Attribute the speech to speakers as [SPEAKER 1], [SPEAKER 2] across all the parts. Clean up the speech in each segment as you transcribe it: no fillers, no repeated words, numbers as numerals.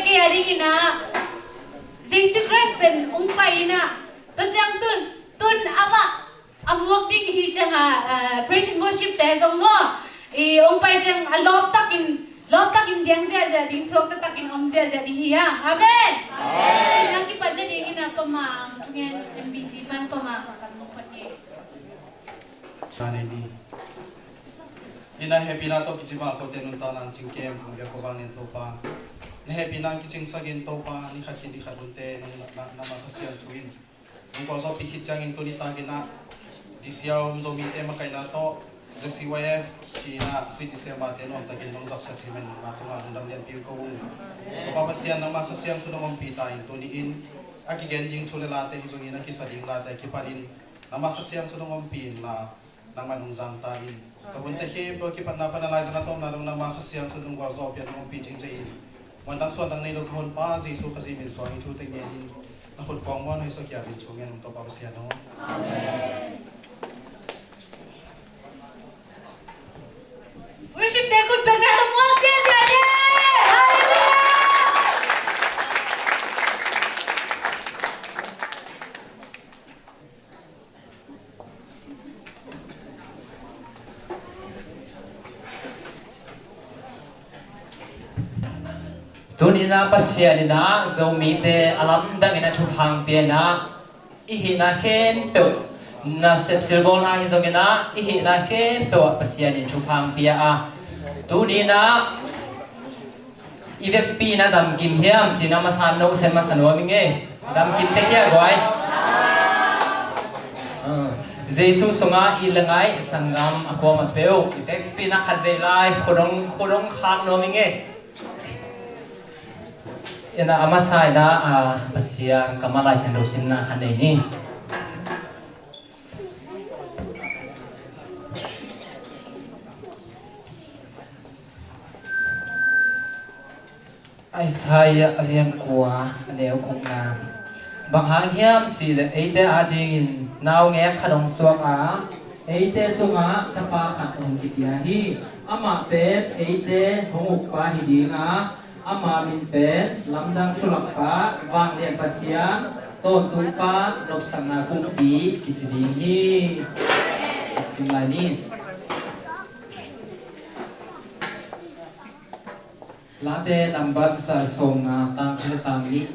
[SPEAKER 1] kaya rin na Jesus Christ ben umpay na tajang tun ama working hi chang praise and worship te song mo umpay chang lop takin diang sia ding sok takin sia di hiya amen nang ki padna ding na pamang tungen MBC man pamang san mo pati
[SPEAKER 2] Janedi ina happy na to kijiba ko tenun ta nan chingkem ngya ko bang nin to pa ni happy na kiching sagin to pa ni khathi di khadunte na ma khasial tuin ng ko so pikit jangin to ni tagina disiaw zo mi tema kai na to JCYF China Sweet December tenon tagin nong zaksa krimen na to na ndam lian piu ko ko papasian na ma khasiam sunong pita in to ni in akigen jing chulelate hizongin na kisading late kiparin na ma khasiam sunong pin la nang manung zang ta in kabunte he bo ki panna panalai jana to na ma khasiam sunong wa zo pian ngom pi jing chai wan dang suan dang nei lo khon pa Jesu khasi min so in thu te nge in na khot kong mon hoi so kya bin chungen to papasian no
[SPEAKER 1] amen worship te kun pagkala mo sia hallelujah
[SPEAKER 3] Tunina pasianina zomite alam dangina chupang piana ihina ken to na sepsilbol na hizogina ihina ken to pasianin chupang pia a tunina ivepi na dam kim hiam china masano se masano minge dam kim te kya goi Jesu sunga ilangai sangam ako mapeu ivepi na khadvelai khorong khan no minge ina amasai na pasian kamalai sendosin na kanai ni ai sai alian kwa leo kung na bang hang hiam chi le eite ading naw nge khadong suak eite tunga tapa khat ong kitia hi ama pet eite honguk pa hi jinga ama min pen lamdang chulak pa wang lian pasian ton tung pa lop sanga kung pi kichiding hi simlai ni late nambat sal songa tang tang ni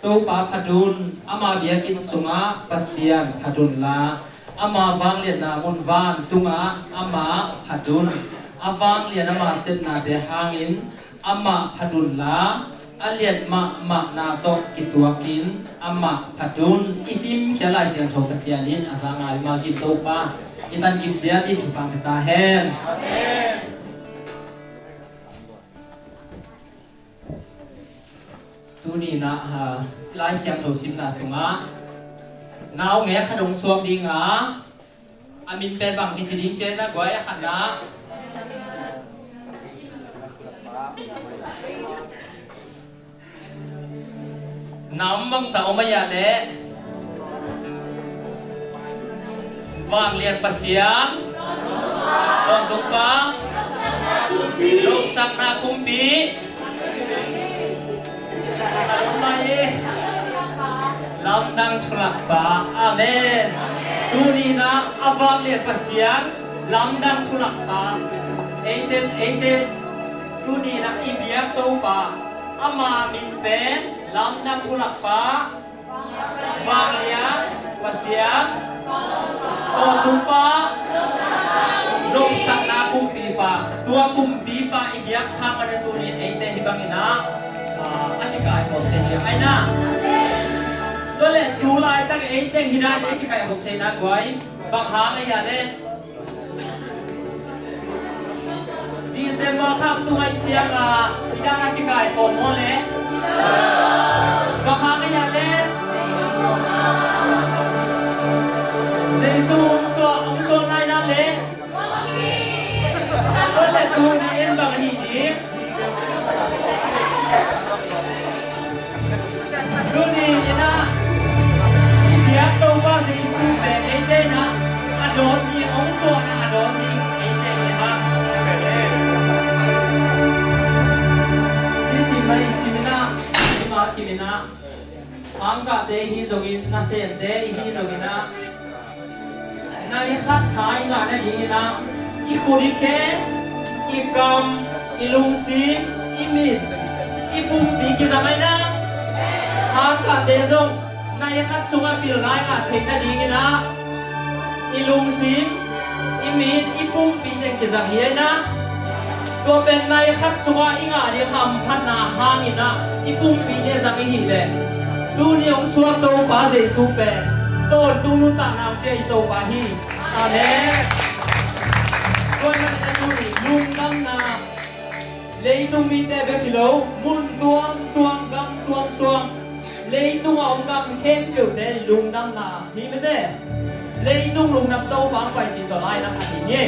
[SPEAKER 3] to pa phadun ama biakin sunga pasian phadun la ama wang lian na mun van tunga ama phadun awang lian ama set na de hangin ama phadun la alian ma na to kituakin ama phadun isim khala siang thok kasianin asanga ma gi to pa itan gi jia ti chupang ta hen amen tuni na ha lai siang tho sim na sunga naw nge khadong suak dinga amin pen bang ki chiding che na goi khana nắm băng sao mà ya le vang lian pasiam ton tupa lok sakna kumpi lam dang thulak pa amen tuni na avang lian pasiam lam dang thulak pa eite tuni na ibiak to pa ama min pen lam dang thulak pa vang lian pasiam ton tupa lok sakna kumpi pa tua kumpi pa ibiak khang ada tuni eite hibangina akikai ko se hi ai na to le tu lai tak eite hina akikai ko se na goi bang ha mai ya le December kham tu ai chiang ida akikai ko mo le bang ha mai ya le Jesus so ang so nai na le to le tu ni en bang hi ni Duni ina dia tahu bahasa Yesus berbeza na adon ni also na adon ni berbeza ha di sini na kimi na sangka te hi zongin na sen te hi zongina na i khat chai nga na ni na i khuri ke i kam i lung si i min i bum pi ki zamai na sangka te zong na i khat sunga pil lai nga chen na ni na i lung si i min i bum pi te ki zam hi naตัวเป็นนายขัดสวะอิงาเดียคำพันนาหางินะอีปุ่มปีเนี่ยจะไม่หินเลยดูเนี่ยองสวะโตปาเสสุเปโตดูนุตานามเปียโตปาฮีอาเมนตัวนั้นจะดูนี่ลุงน้ำนาเลยตุมีแต่เบกิโลมุนตวงกังตวงเลยตุงเอากังเข้มอยู่ในลุงน้ำนาฮีไม่ได้เลยตุงลุงน้ำโตบางไปจิตต่อไล่นะครับทีนี้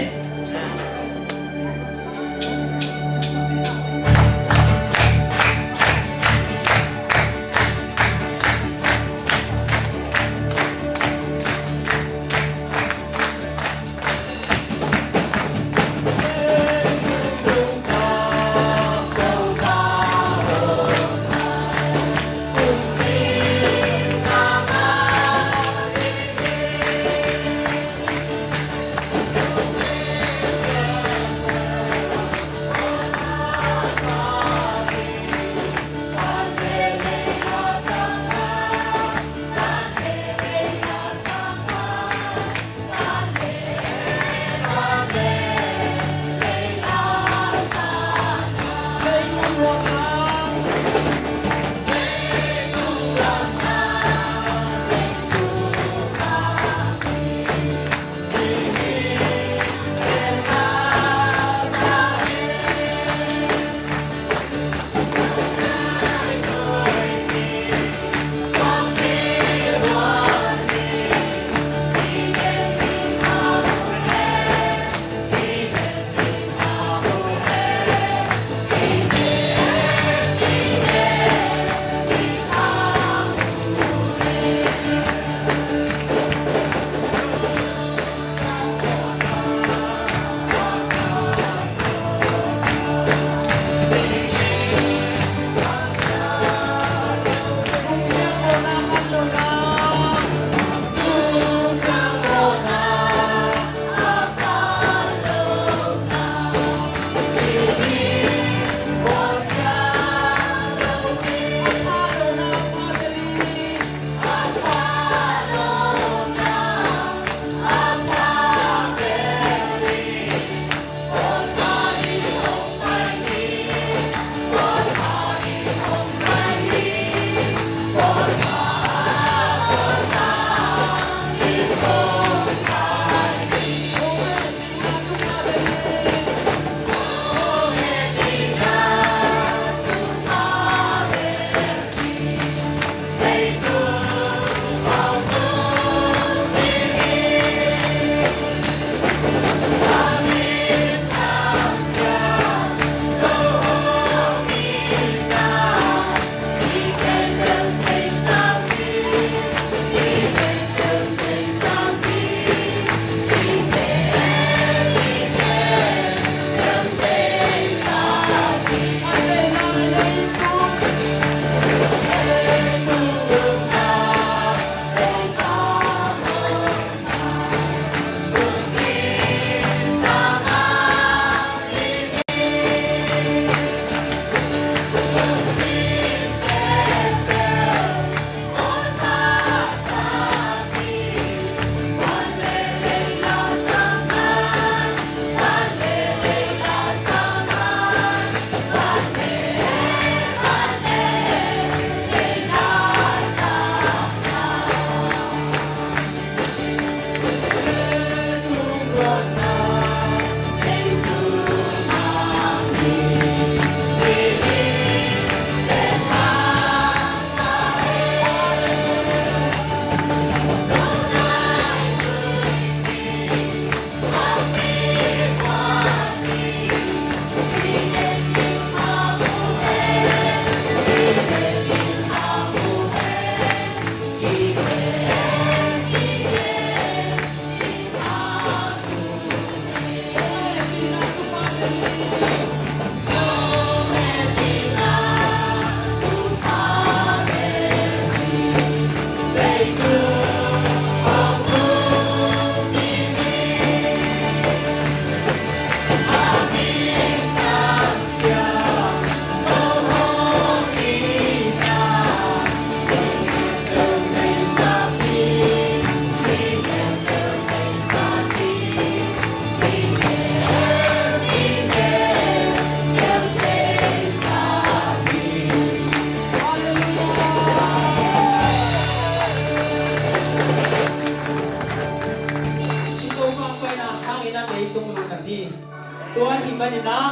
[SPEAKER 3] กันนี่นะ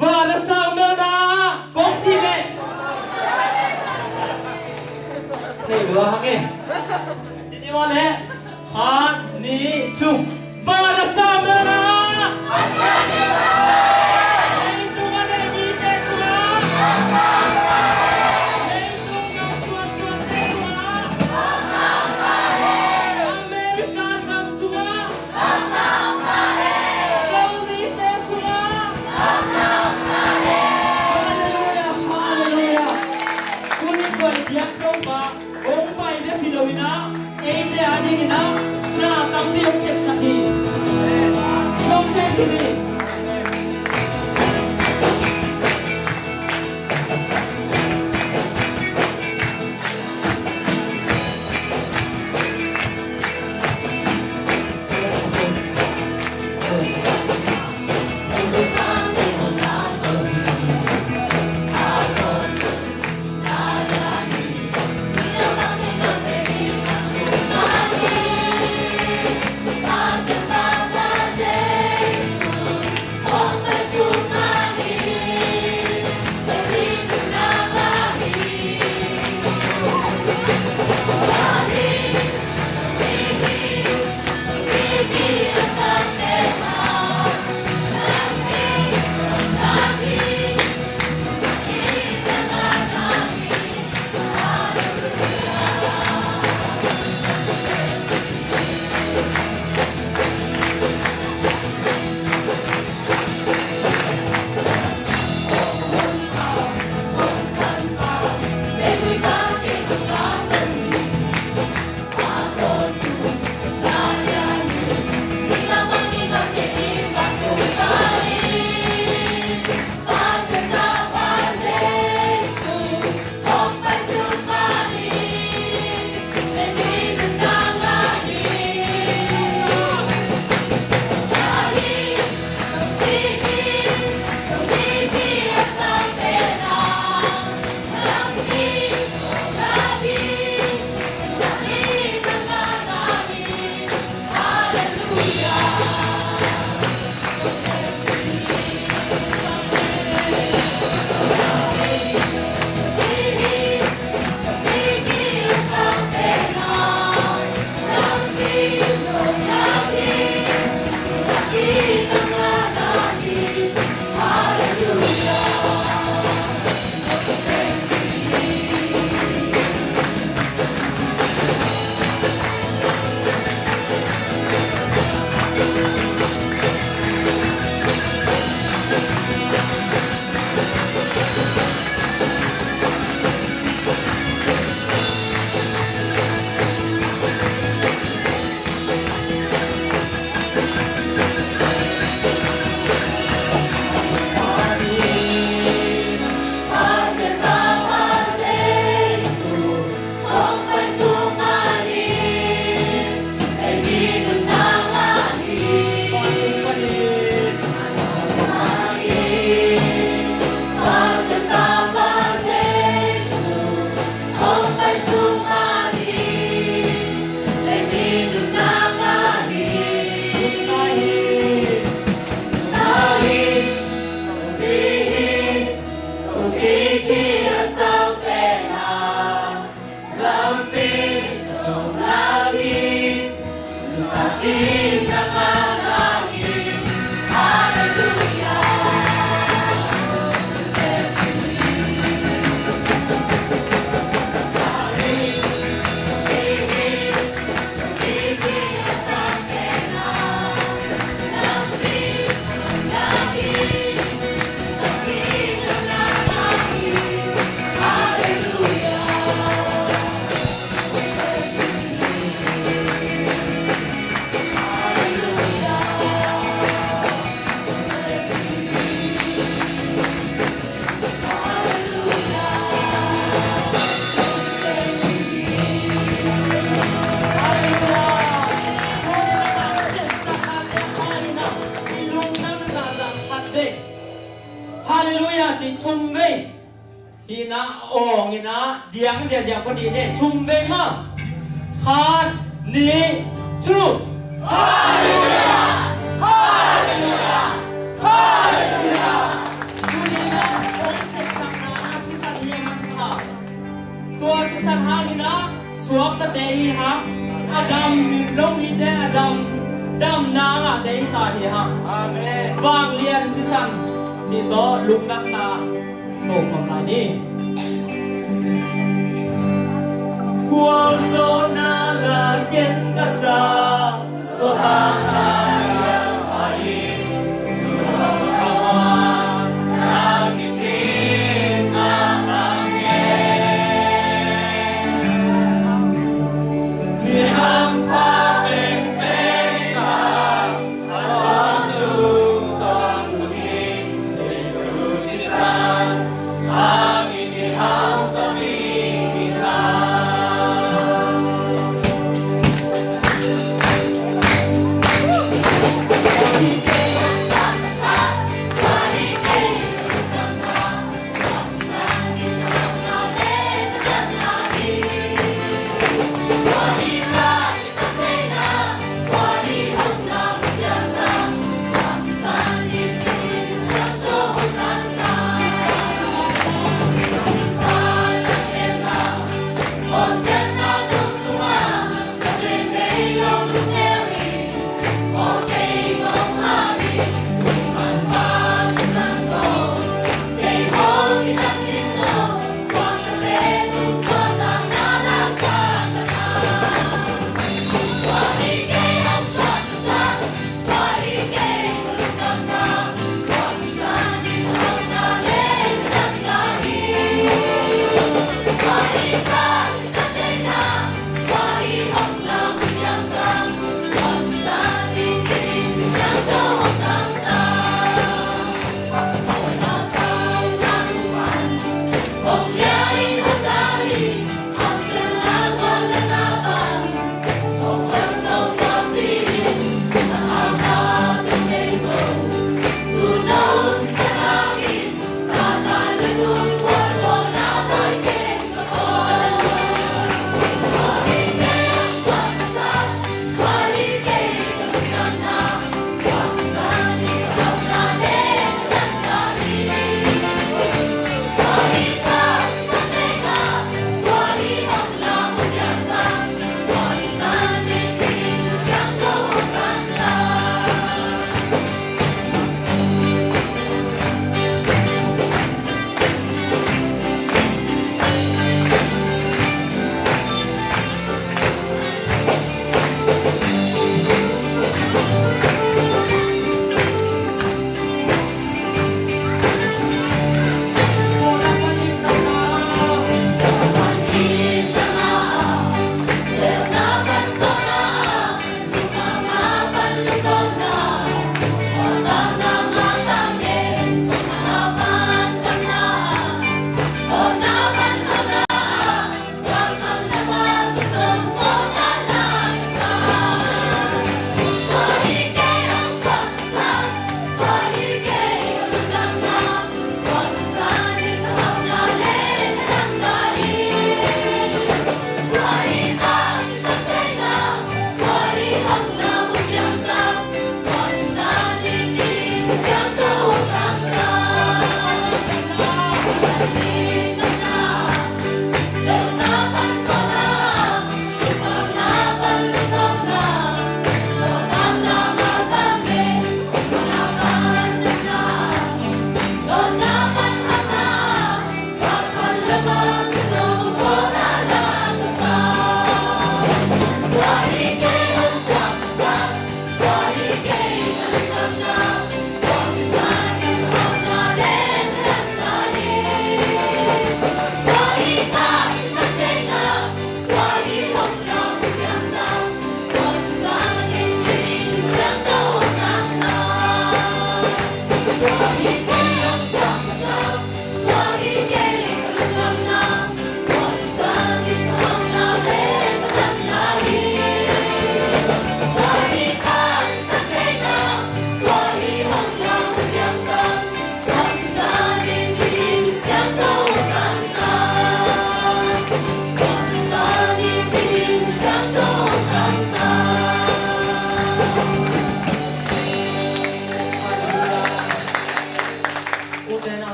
[SPEAKER 3] ว่าละสาวเมลดากงจีเลยเฮ้ยว่าฮังเองจีนี่ว่าเลยฮันนี่จุว่าละสาวเมลดาchung vei hi na ong ina diang sia sia pon di ne chung vei ma khan ni chu hallelujah Hallelujah! Hallelujah! Dunina ong seksang na asisan hiya manta. Tua asisan hanina suwak na tehi ha. Adam long hite Adam dam na nga tehi tahi ha. Amen. Vang lian sisan jito lungnak na to pamani. Kuwalso na lagyan ka sa sotangan yang hain Luang kawan nagitin ang angin Nihang papeng-peng ka Ang lutang kuning Sa Isusisan ang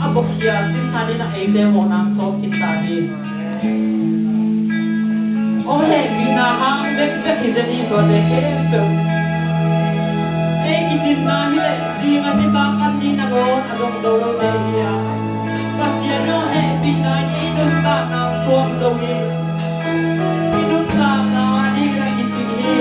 [SPEAKER 3] abokia si sani na ate mo nang so kintahi o he bina hang bek hizani ko de he pe e kichin na hi le jinga ni ta kan ni na gon azong zo lo me hiya pasia no he bina ni dun ta na tuang zo hi minut ta na ni na kichin hi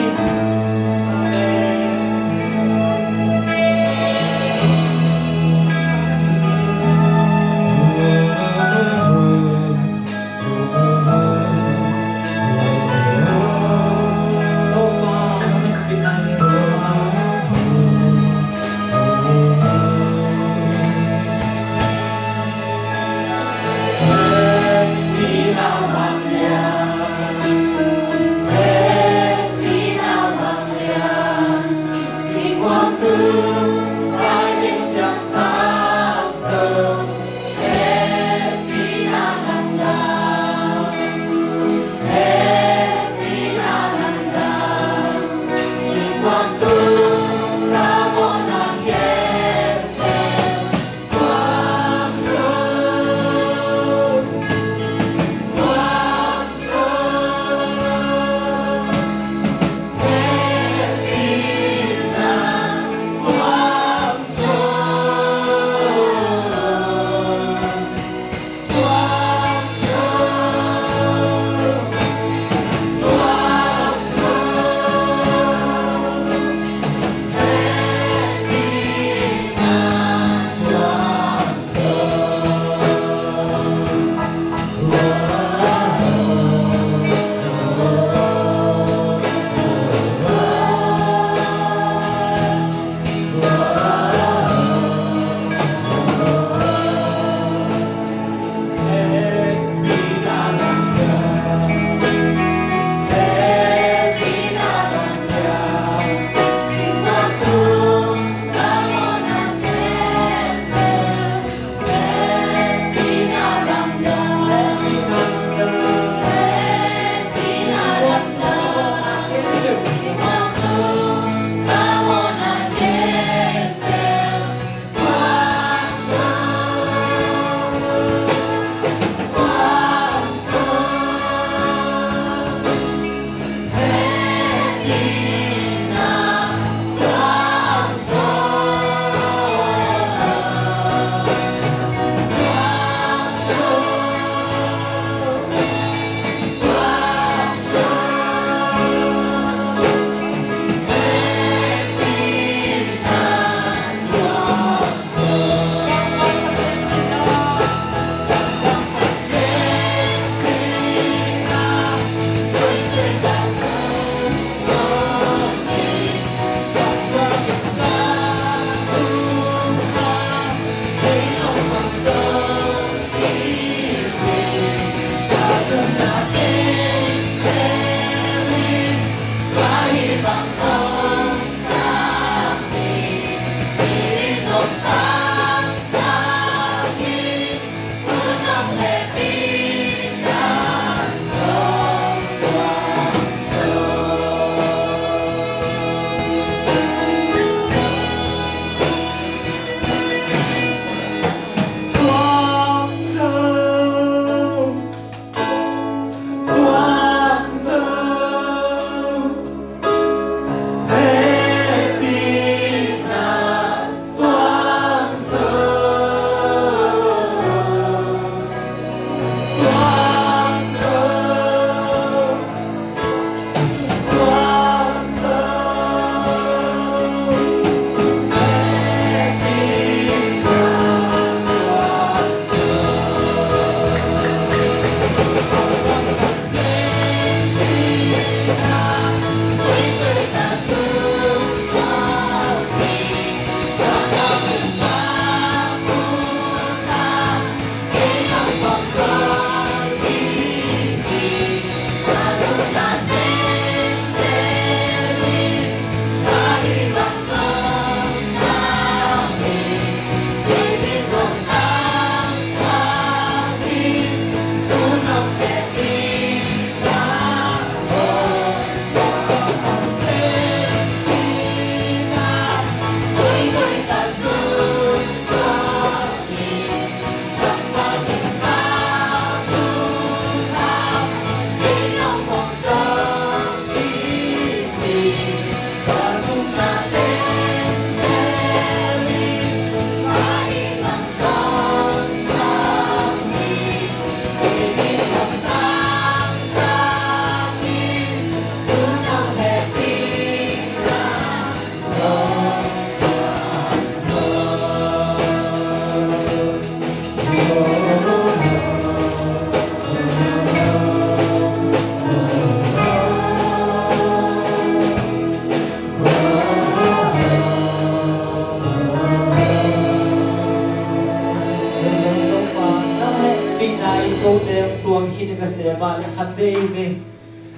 [SPEAKER 3] tuang hin ka se ba le khat ve ve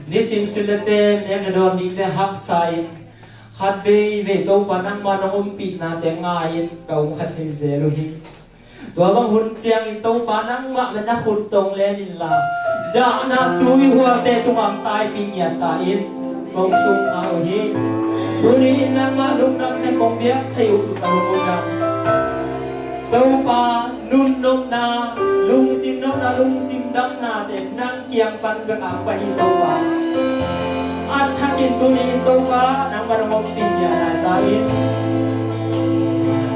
[SPEAKER 3] ni sim sulate ne ga don ni te hak sai khat ve ve to pa nang ma nong pi na te ngai ka um khat hi ze lo hi tua bang hun chiang in to pa nang ma men na khut tong le ni la da na tu wi hua te tu am tai pi nya ta in kong chung a hi tu ni nang ma lung nang ne kong bia thai u ka lu na tâu pa nun nôm na lung sim đam na để năng kiang pan cái áo bay tâu pa at thang in tu ni tâu pa nang ma nong tin ya na ta in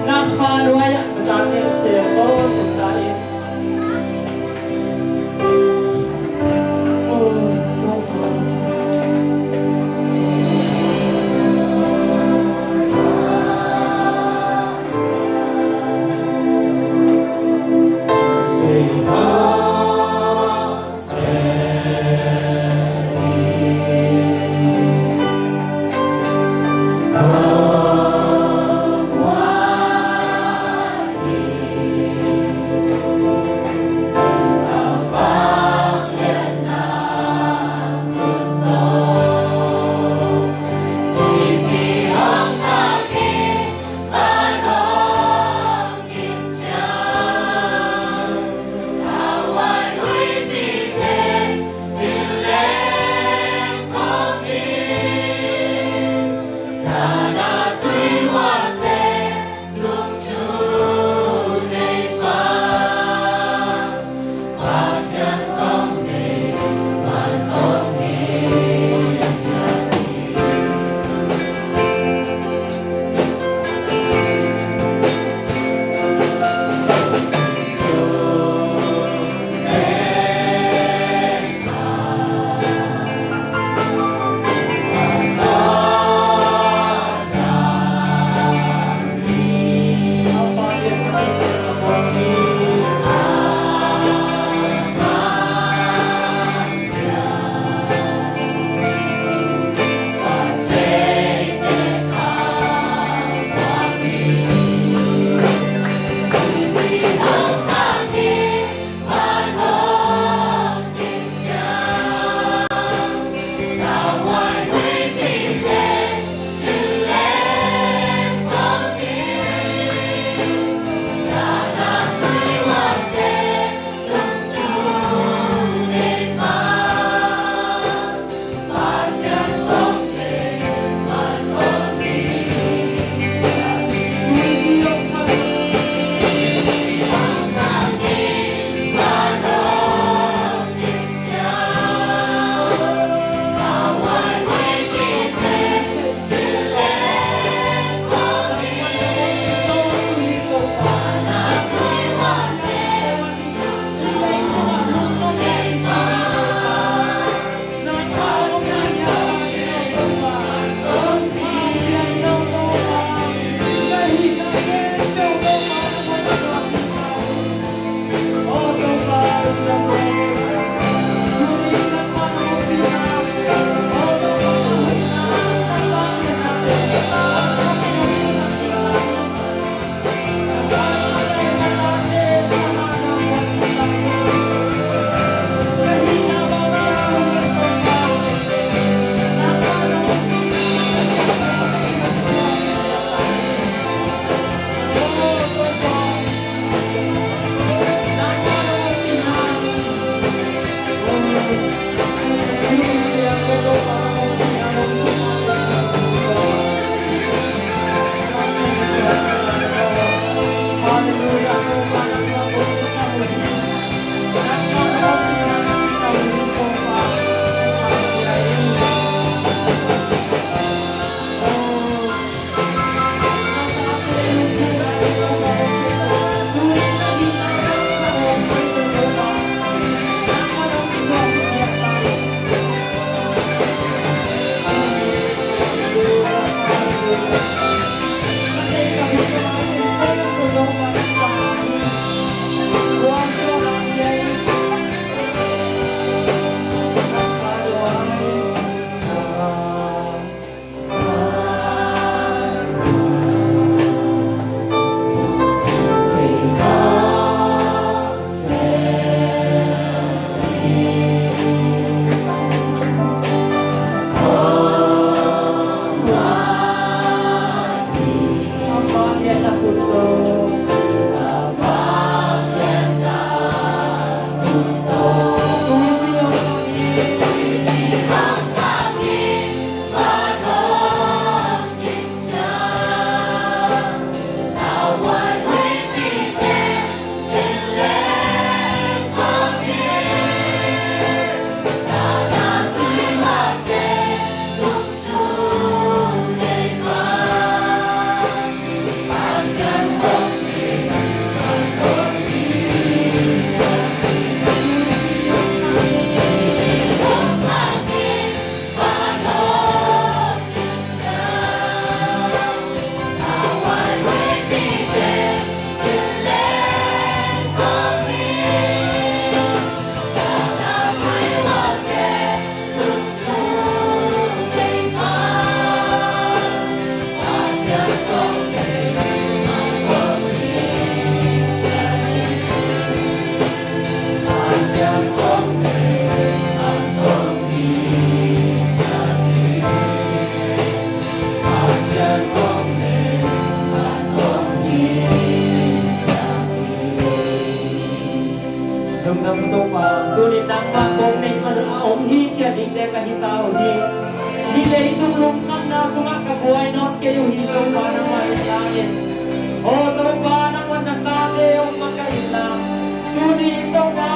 [SPEAKER 3] na kha loay ta tel se to ta in na puto pa tunin nang makong ning aom hi siya ding de kahitaw hi nilay tung lungkang na sumakabuhay not kayo hito pa ng malangin o to pa ng wanang tate o makailang tunin to pa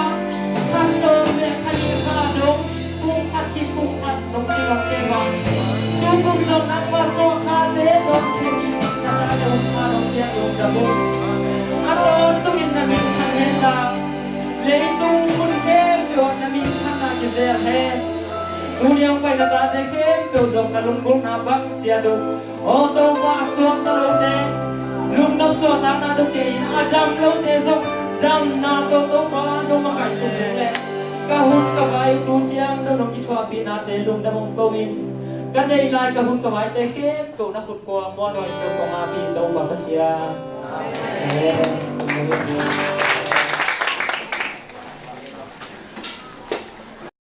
[SPEAKER 3] kasong de kalikadong kung katik kung kat nung silang kema tugong zong nang maso kate nung tingin na kalong anong yan yung dabong ato tungin na minsan henda leitung kun kem yo na minsan na kizel he dunia pai na ta de kem yo zong na lunggong na bang siado o to pa suang ta lo de lung nam so ta na to che in adam lo de zong dam na to pa no ma kai su le ka hun ka vai tu chiang do no ki chwa pi na te lung da mong ko win kan dei lai ka hun ka vai te kem to na khut ko mo no so ko ma pi to pa sia amen